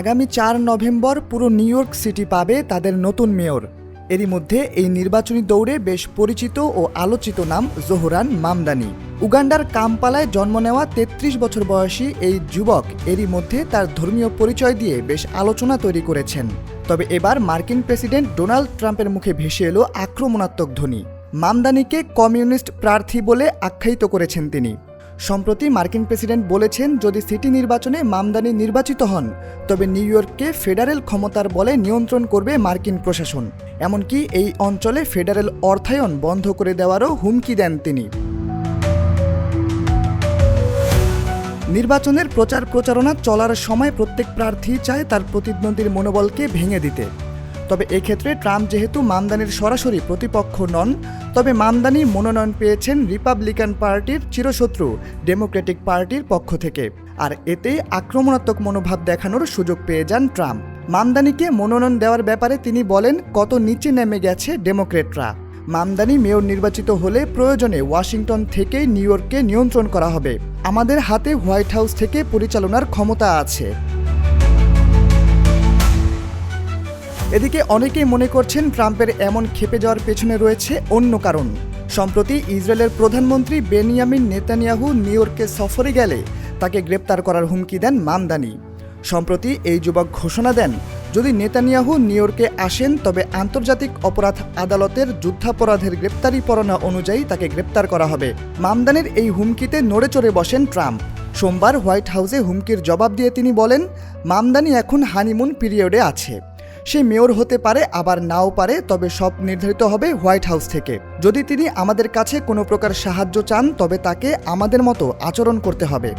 আগামী ৪ নভেম্বর পুরো new York city পাবে তাদের নতুন মেয়র। এরই মধ্যে এই নির্বাচনী দৌড়ে বেশ পরিচিত ও আলোচিত নাম জোহরান মামদানি। উগান্ডার কাম্পালায় জন্ম নেওয়া ৩৩ বছর বয়সী এই যুবক এরই মধ্যে তার ধর্মীয় পরিচয় দিয়ে বেশ আলোচনা তৈরি করেছেন। তবে এবার মার্কিন প্রেসিডেন্ট ডোনাল্ড ট্রাম্পের মুখে ভেসে এলো আক্রমণাত্মক ধ্বনি। মামদানিকে কমিউনিস্ট প্রার্থী বলে আখ্যায়িত করেছেন তিনি। সম্প্রতি মার্কিন প্রেসিডেন্ট বলেছেন, যদি সিটি নির্বাচনে মামদানি নির্বাচিত হন তবে নিউ ইয়র্ককে ফেডারেল ক্ষমতার বলে নিয়ন্ত্রণ করবে মার্কিন প্রশাসন। এমনকি এই অঞ্চলে ফেডারেল অর্থায়ন বন্ধ করে দেওয়ারও হুমকি দেন তিনি। নির্বাচনের প্রচারণা চলার সময় প্রত্যেক প্রার্থী চায় তার প্রতিদ্বন্দ্বীর মনোবলকে ভেঙে দিতে। তবে এক্ষেত্রে ট্রাম্প যেহেতু মামদানির সরাসরি প্রতিপক্ষ নন, তবে মামদানি মনোনয়ন পেয়েছেন রিপাবলিকান পার্টির চিরশত্রু ডেমোক্রেটিক পার্টির পক্ষ থেকে। আর এতেই আক্রমণাত্মক মনোভাব দেখানোর সুযোগ পেয়ে যান ট্রাম্প। মামদানিকে মনোনয়ন দেওয়ার ব্যাপারে তিনি বলেন, কত নিচে নেমে গেছে ডেমোক্রেটরা। মামদানি মেয়র নির্বাচিত হলে প্রয়োজনে ওয়াশিংটন থেকেই নিউ ইয়র্ককে নিয়ন্ত্রণ করা হবে। আমাদের হাতে হোয়াইট হাউস থেকে পরিচালনার ক্ষমতা আছে। এদিকে অনেকেই মনে করছেন ট্রাম্পের এমন ক্ষেপে যাওয়ার পেছনে রয়েছে অন্য কারণ। সম্প্রতি ইসরায়েলের প্রধানমন্ত্রী বেনিয়ামিন নেতানিয়াহু নিউ ইয়র্কে সফরে গেলে তাকে গ্রেপ্তার করার হুমকি দেন মামদানি। সম্প্রতি এই যুবক ঘোষণা দেন, যদি নেতানিয়াহু নিউ ইয়র্কে আসেন তবে আন্তর্জাতিক অপরাধ আদালতের যুদ্ধাপরাধের গ্রেপ্তারি পরোয়ানা অনুযায়ী তাকে গ্রেপ্তার করা হবে। মামদানির এই হুমকিতে নড়েচড়ে বসেন ট্রাম্প। সোমবার হোয়াইট হাউসে হুমকির জবাব দিয়ে তিনি বলেন, মামদানি এখন হানিমুন পিরিয়ডে আছে। সে মেয়র হতে পারে, আবার নাও পারে, তবে সব নির্ধারিত হবে হোয়াইট হাউস থেকে। যদি তিনি আমাদের কাছে কোনো প্রকার সাহায্য চান তবে তাকে আমাদের মতো আচরণ করতে হবে।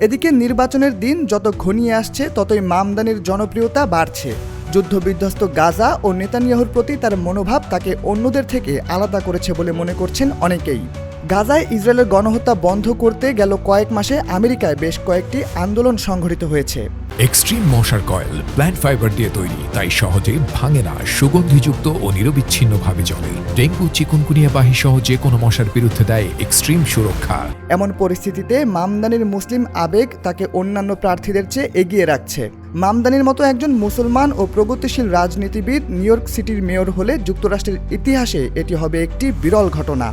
এদিকে নির্বাচনের দিন যত ঘনিয়ে আসছে ততই মামদানির জনপ্রিয়তা বাড়ছে। যুদ্ধবিধ্বস্ত গাজা ও নেতানিয়াহুর প্রতি তার মনোভাব তাকে অন্যদের থেকে আলাদা করেছে বলে মনে করছেন অনেকেই। গাজায় ইসরায়েলের গণহত্যা বন্ধ করতে গেল কয়েক মাসে আমেরিকায় বেশ কয়েকটি আন্দোলন সংঘটিত হয়েছে। এক্সট্রিম মশার কয়েল প্ল্যান্ট ফাইবার দিয়ে তৈরি, তাই সহজে ভাঙে না, সুগন্ধিযুক্ত ও নিরবিচ্ছিন্নভাবে জ্বলে। ডেঙ্গু, চিকুনগুনিয়া বাহি সহ যে কোনো মশার বিরুদ্ধে দেয় এক্সট্রিম সুরক্ষা। এমন পরিস্থিতিতে মামদানির মুসলিম আবেগ তাকে অন্যান্য প্রার্থীদের চেয়ে এগিয়ে রাখছে। মামদানির মতো একজন মুসলমান ও প্রগতিশীল রাজনীতিবিদ নিউ ইয়র্ক সিটির মেয়র হলে যুক্তরাষ্ট্রের ইতিহাসে এটি হবে একটি বিরল ঘটনা।